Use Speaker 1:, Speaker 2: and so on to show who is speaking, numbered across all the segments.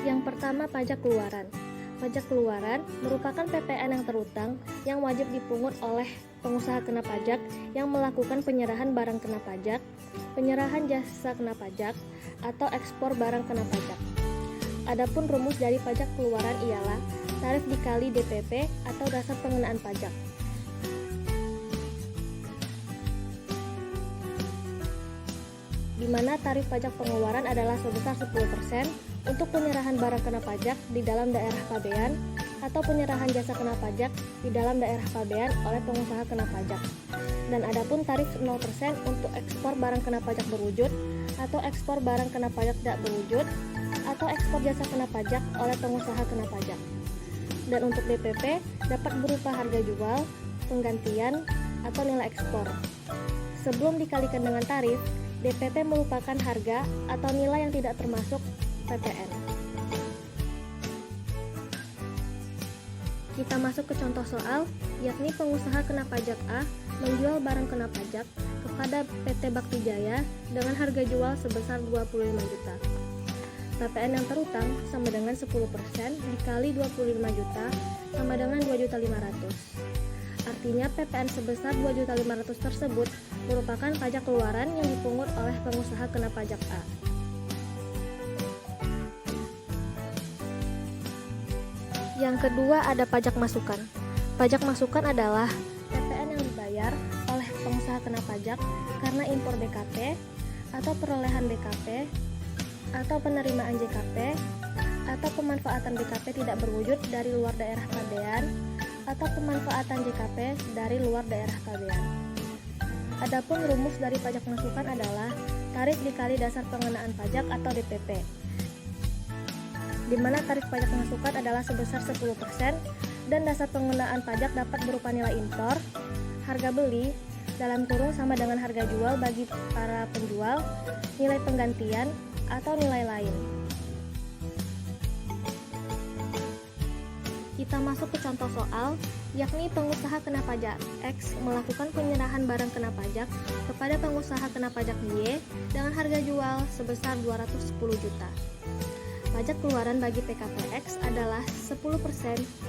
Speaker 1: Yang pertama, pajak keluaran. Pajak keluaran merupakan PPN yang terutang yang wajib dipungut oleh pengusaha kena pajak yang melakukan penyerahan barang kena pajak, penyerahan jasa kena pajak, atau ekspor barang kena pajak. Adapun rumus dari pajak keluaran ialah tarif dikali DPP atau dasar pengenaan pajak. Di mana tarif pajak pengeluaran adalah sebesar 10% untuk penyerahan barang kena pajak di dalam daerah pabean atau penyerahan jasa kena pajak di dalam daerah pabean oleh pengusaha kena pajak. Dan adapun tarif 0% untuk ekspor barang kena pajak berwujud atau ekspor barang kena pajak tidak berwujud atau ekspor jasa kena pajak oleh pengusaha kena pajak. Dan untuk DPP dapat berupa harga jual, penggantian, atau nilai ekspor. Sebelum dikalikan dengan tarif, DPP merupakan harga atau nilai yang tidak termasuk PPN. Kita masuk ke contoh soal, yakni pengusaha kena pajak A menjual barang kena pajak kepada PT Bakti Jaya dengan harga jual sebesar 25 juta. PPN yang terutang sama dengan 10% dikali 25 juta sama dengan 2.500.000. Artinya PPN sebesar 2.500.000 tersebut merupakan pajak keluaran yang dipungut oleh pengusaha kena pajak A. Yang kedua ada pajak masukan. Pajak masukan adalah PPN yang dibayar oleh pengusaha kena pajak karena impor BKP atau perolehan BKP atau penerimaan JKP atau pemanfaatan BKP tidak berwujud dari luar daerah pabean atau pemanfaatan JKP dari luar daerah pabean. Adapun rumus dari pajak masukan adalah tarif dikali dasar pengenaan pajak atau DPP, di mana tarif pajak masukan adalah sebesar 10% dan dasar pengenaan pajak dapat berupa nilai impor, harga beli, dalam kurung sama dengan harga jual bagi para penjual, nilai penggantian, atau nilai lain. Kita masuk ke contoh soal, yakni pengusaha kena pajak X melakukan penyerahan barang kena pajak kepada pengusaha kena pajak Y dengan harga jual sebesar 210 juta. Pajak keluaran bagi PKP X adalah 10%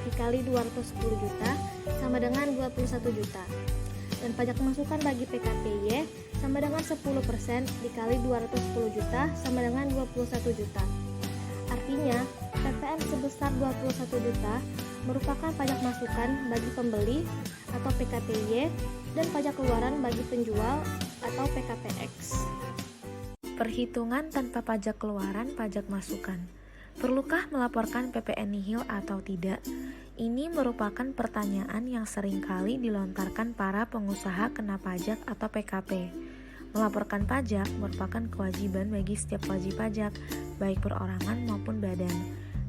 Speaker 1: dikali 210 juta sama dengan 21 juta. Dan pajak masukan bagi PKP Y sama dengan 10% dikali 210 juta sama dengan 21 juta. Artinya, PPN sebesar 21 juta merupakan pajak masukan bagi pembeli atau PKPY dan pajak keluaran bagi penjual atau PKPX.
Speaker 2: Perhitungan tanpa pajak keluaran, pajak masukan. Perlukah melaporkan PPN nihil atau tidak? Ini merupakan pertanyaan yang sering kali dilontarkan para pengusaha kena pajak atau PKP. Melaporkan pajak merupakan kewajiban bagi setiap wajib pajak, baik perorangan maupun badan.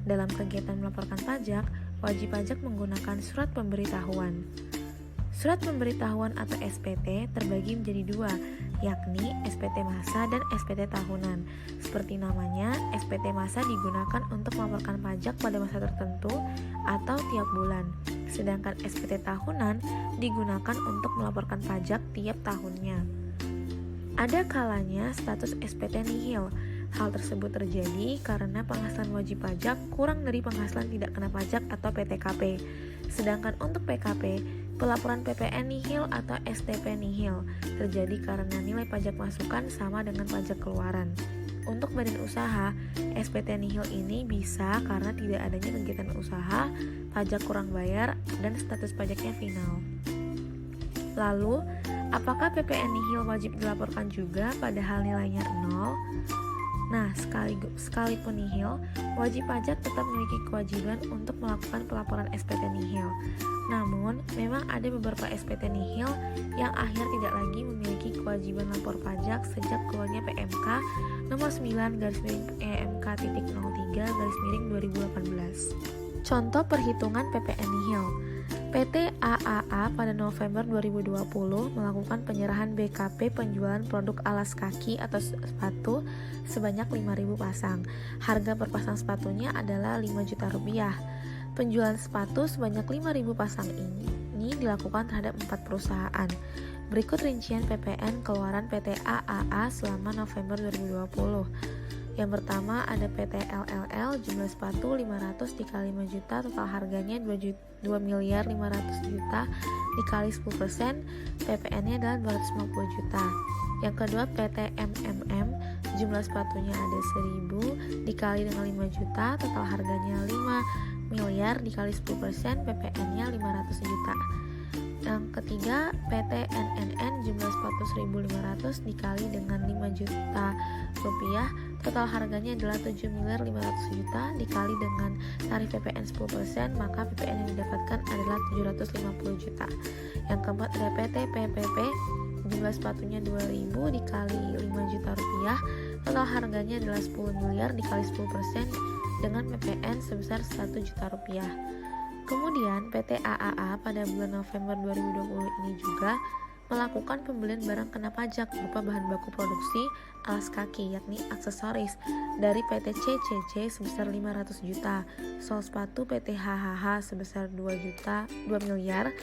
Speaker 2: Dalam kegiatan melaporkan pajak, wajib pajak menggunakan surat pemberitahuan. Surat pemberitahuan atau SPT terbagi menjadi dua, yakni SPT masa dan SPT tahunan. Seperti namanya, SPT masa digunakan untuk melaporkan pajak pada masa tertentu atau tiap bulan. Sedangkan SPT tahunan digunakan untuk melaporkan pajak tiap tahunnya. Ada kalanya status SPT nihil. Hal tersebut terjadi karena penghasilan wajib pajak kurang dari penghasilan tidak kena pajak atau PTKP. Sedangkan untuk PKP, pelaporan PPN nihil atau STP nihil terjadi karena nilai pajak masukan sama dengan pajak keluaran. Untuk badan usaha, SPT nihil ini bisa karena tidak adanya kegiatan usaha, pajak kurang bayar, dan status pajaknya final. Lalu, Apakah PPN nihil wajib dilaporkan juga padahal nilainya 0? Nah, sekalipun nihil, wajib pajak tetap memiliki kewajiban untuk melakukan pelaporan SPT nihil. Namun, memang ada beberapa SPT nihil yang akhir tidak lagi memiliki kewajiban lapor pajak sejak keluarnya PMK nomor 9/EMK.03/2018. Contoh perhitungan PPN nihil. PT AAA pada November 2020 melakukan penyerahan BKP penjualan produk alas kaki atau sepatu sebanyak 5.000 pasang. Harga per pasang sepatunya adalah 5 juta rupiah. Penjualan sepatu sebanyak 5.000 pasang ini dilakukan terhadap 4 perusahaan. Berikut rincian PPN keluaran PT AAA selama November 2020. Yang pertama ada PT LLL, jumlah sepatu 500 dikali 5 juta, total harganya 2.500.000.000 dikali 10%, PPN-nya adalah 250 juta. Yang kedua PT MMM, jumlah sepatunya ada 1.000 dikali dengan 5 juta, total harganya 5 miliar dikali 10%, PPN-nya 500 juta. Yang ketiga PT NNN, jumlah sepatu 1.500 dikali dengan 5 juta rupiah, total harganya adalah 7.500.000.000 dikali dengan tarif PPN 10%, maka PPN yang didapatkan adalah 750 juta. Yang keempat ada PT PPP, jumlah sepatunya 2.000 dikali 5 juta rupiah, total harganya adalah 10 miliar dikali 10% dengan PPN sebesar 1 juta rupiah. Kemudian PT AAA pada bulan November 2020 ini juga melakukan pembelian barang kena pajak berupa bahan baku produksi alas kaki yakni aksesoris dari PT CCC sebesar 500 juta, sol sepatu PT HHH sebesar 2 miliar,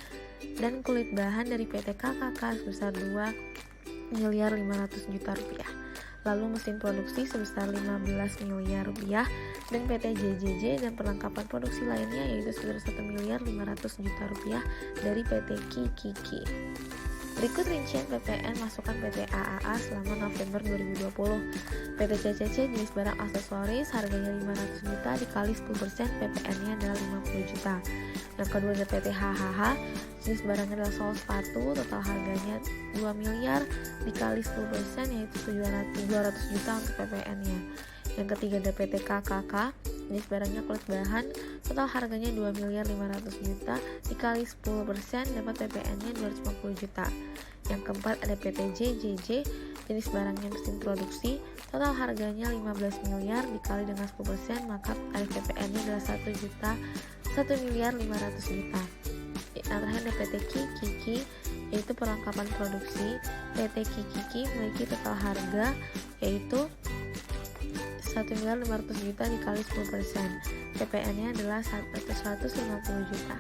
Speaker 2: dan kulit bahan dari PT KKK sebesar 2 miliar 500 juta rupiah. Lalu mesin produksi sebesar 15 miliar rupiah, dan PT JJJ dan perlengkapan produksi lainnya yaitu sebesar 1 miliar 500 juta rupiah dari PT Kiki. Berikut rincian PPN masukan PT AAA selama November 2020. PT CCC jenis barang aksesoris harganya 500 juta dikali 10%, PPN-nya adalah 50 juta. Yang kedua ada PT HHH, jenis barangnya adalah sol sepatu, total harganya 2 miliar dikali 10% yaitu 200 juta untuk PPN-nya. Yang ketiga ada PT KKK, jenis barangnya kulit bahan, total harganya 2 miliar 500 juta dikali 10% dapat PPN-nya 250 juta. Yang keempat ada PT JJJ, jenis barangnya mesin produksi, total harganya 15 miliar dikali dengan 10%, maka tarif PPN-nya adalah 1 miliar 500 juta. Yang terakhir ada PT Kiki, yaitu perlengkapan produksi. PT Kiki memiliki total harga yaitu 1 miliar 500 juta dikali 10%, PPN-nya adalah 150 juta.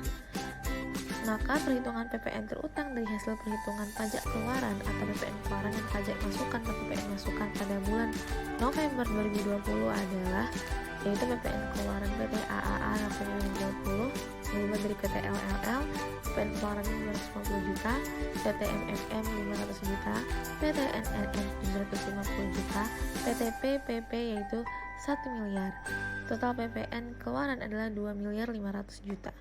Speaker 2: Maka perhitungan PPN terutang dari hasil perhitungan pajak keluaran atau PPN keluaran dan pajak masukan atau PPN masukan pada bulan November 2020 adalah yaitu PPN keluaran PT AAA November 2020 diubah dari PT LLL, PPN keluarannya 250 juta, PT MMM 500 juta, PT NNN 750 juta, PT PPP yaitu 1 miliar. Total PPN keluaran adalah 2 miliar 500 juta.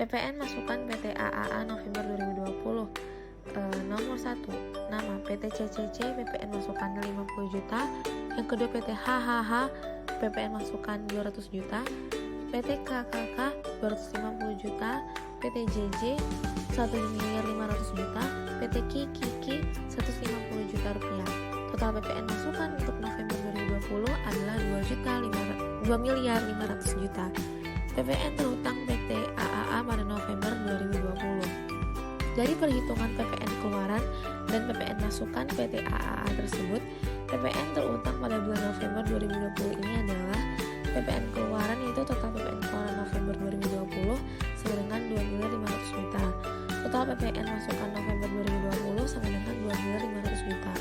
Speaker 2: PPN masukan PT AAA November 2020 nomor 1 nama PT CCC, PPN masukannya 50 juta. Yang kedua PT HHH, PPN masukan 200 juta. PT KKK 250 juta, PT JJ 1 miliar 500 juta, PT Kiki 150 juta rupiah. Total PPN masukan untuk November 2020 adalah 2 miliar 500 juta. PPN terutang PT AAA pada November 2020. Dari perhitungan PPN keluaran dan PPN masukan PT AAA tersebut, PPN terutang pada bulan November 2020 ini adalah PPN keluaran yaitu total PPN keluaran November 2020 sama dengan 2 miliar 500 juta. Total PPN masukan November 2020 sama dengan 2 miliar 500 juta.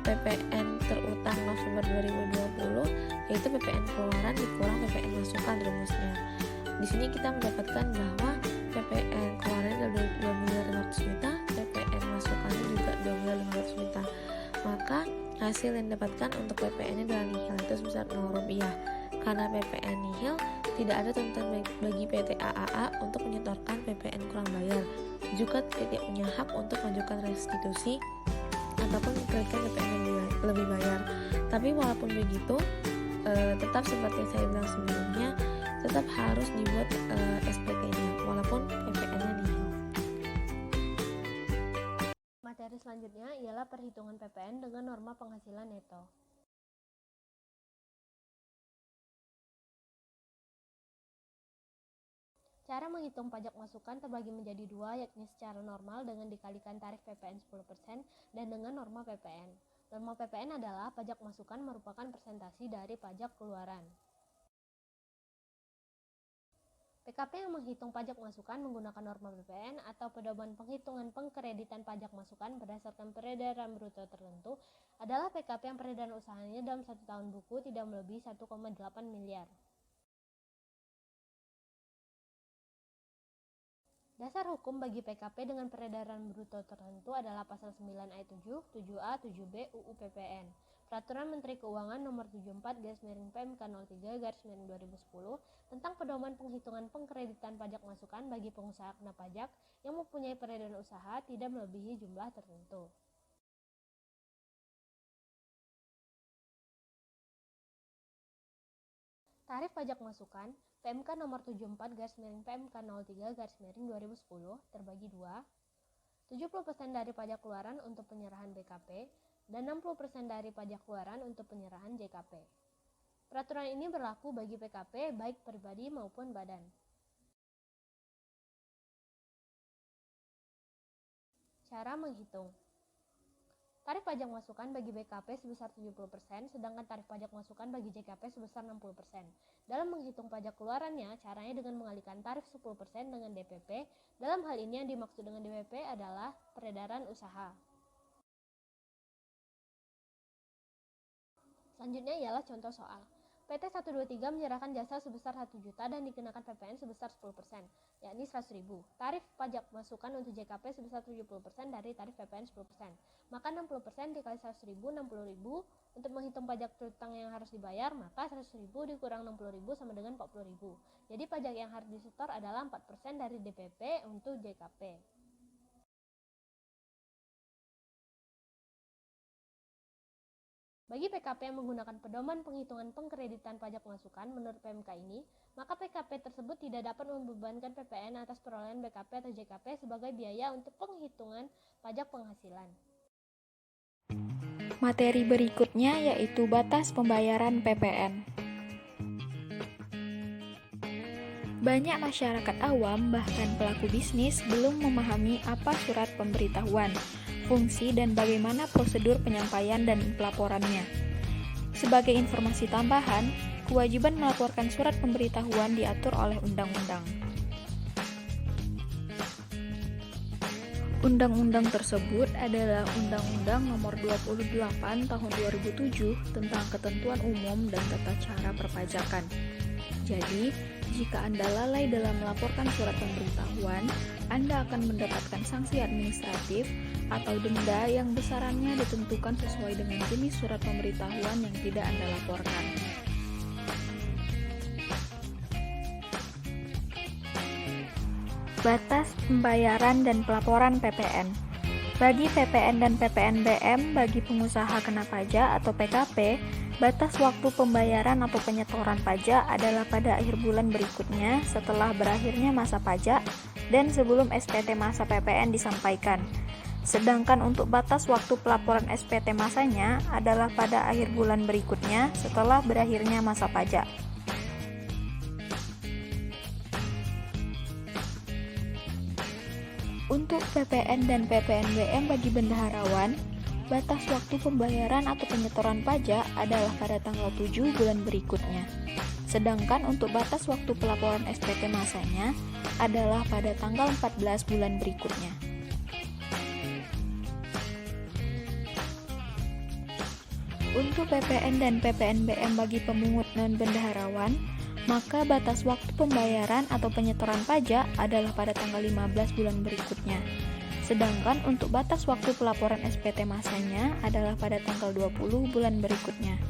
Speaker 2: PPN terutang November 2020 yaitu PPN keluaran dikurang PPN masukan rumusnya. Di sini kita mendapatkan bahwa PPN keluaran adalah 2 miliar 500 juta, PPN masukannya juga 2 miliar 500 juta. Maka hasil yang didapatkan untuk PPN-nya adalah nihil, itu sebesar 0 rupiah. Karena PPN nihil Tidak ada tuntutan bagi PT AAA untuk menyetorkan PPN kurang bayar. Juga tidak punya hak untuk mengajukan restitusi ataupun mengklaimkan PPN lebih bayar. Tapi walaupun begitu, tetap seperti yang saya bilang sebelumnya, tetap harus dibuat SPT-nya walaupun PPN-nya nihil.
Speaker 1: Materi selanjutnya ialah perhitungan PPN dengan norma penghasilan neto. Cara menghitung pajak masukan terbagi menjadi dua, yakni secara normal dengan dikalikan tarif PPN 10% dan dengan norma PPN. Norma PPN adalah pajak masukan merupakan persentase dari pajak keluaran. PKP yang menghitung pajak masukan menggunakan norma PPN atau pedoman penghitungan pengkreditan pajak masukan berdasarkan peredaran bruto tertentu adalah PKP yang peredaran usahanya dalam 1 tahun buku tidak melebihi 1,8 miliar. Dasar hukum bagi PKP dengan peredaran bruto tertentu adalah pasal 9 ayat 7, 7A, 7B UU PPN. Peraturan Menteri Keuangan Nomor 74/PMK 03/2010 tentang pedoman penghitungan pengkreditan pajak masukan bagi pengusaha kena pajak yang mempunyai peredaran usaha tidak melebihi jumlah tertentu. Tarif pajak masukan PMK nomor 74/PMK 03/2010 terbagi dua, 70% dari pajak keluaran untuk penyerahan BKP dan 60% dari pajak keluaran untuk penyerahan JKP. Peraturan ini berlaku bagi PKP baik pribadi maupun badan. Cara menghitung. Tarif pajak masukan bagi BKP sebesar 70%, sedangkan tarif pajak masukan bagi JKP sebesar 60%. Dalam menghitung pajak keluarannya, caranya dengan mengalihkan tarif 10% dengan DPP. Dalam hal ini yang dimaksud dengan DPP adalah peredaran usaha. Selanjutnya ialah contoh soal. PT 123 menyerahkan jasa sebesar 1 juta dan dikenakan PPN sebesar 10%, yakni 100.000. Tarif pajak masukan untuk JKP sebesar 70% dari tarif PPN 10%. Maka 60% dikali 100.000, 60.000. Untuk menghitung pajak piutang yang harus dibayar, maka 100.000 dikurang 60.000 sama dengan 40.000. Jadi pajak yang harus disetor adalah 4% dari DPP untuk JKP. Bagi PKP yang menggunakan pedoman penghitungan pengkreditan pajak masukan menurut PMK ini, maka PKP tersebut tidak dapat membebankan PPN atas perolehan BKP atau JKP sebagai biaya untuk penghitungan pajak penghasilan.
Speaker 3: Materi berikutnya yaitu batas pembayaran PPN. Banyak masyarakat awam bahkan pelaku bisnis belum memahami apa surat pemberitahuan, fungsi dan bagaimana prosedur penyampaian dan pelaporannya. Sebagai informasi tambahan, kewajiban melaporkan surat pemberitahuan diatur oleh undang-undang. Undang-undang tersebut adalah Undang-Undang Nomor 28 Tahun 2007 tentang Ketentuan Umum dan Tata Cara Perpajakan. Jadi, jika Anda lalai dalam melaporkan surat pemberitahuan, Anda akan mendapatkan sanksi administratif atau denda yang besarannya ditentukan sesuai dengan jenis surat pemberitahuan yang tidak Anda laporkan. Batas pembayaran dan pelaporan PPN. Bagi PPN dan PPNBM bagi pengusaha kena pajak atau PKP, batas waktu pembayaran atau penyetoran pajak adalah pada akhir bulan berikutnya setelah berakhirnya masa pajak dan sebelum SPT masa PPN disampaikan. Sedangkan untuk batas waktu pelaporan SPT masanya adalah pada akhir bulan berikutnya setelah berakhirnya masa pajak. Untuk PPN dan PPNBM bagi bendaharawan, batas waktu pembayaran atau penyetoran pajak adalah pada tanggal 7 bulan berikutnya. Sedangkan untuk batas waktu pelaporan SPT masanya adalah pada tanggal 14 bulan berikutnya. Untuk PPN dan PPNBM bagi pemungut non-bendaharawan, maka batas waktu pembayaran atau penyetoran pajak adalah pada tanggal 15 bulan berikutnya. Sedangkan untuk batas waktu pelaporan SPT masanya adalah pada tanggal 20 bulan berikutnya.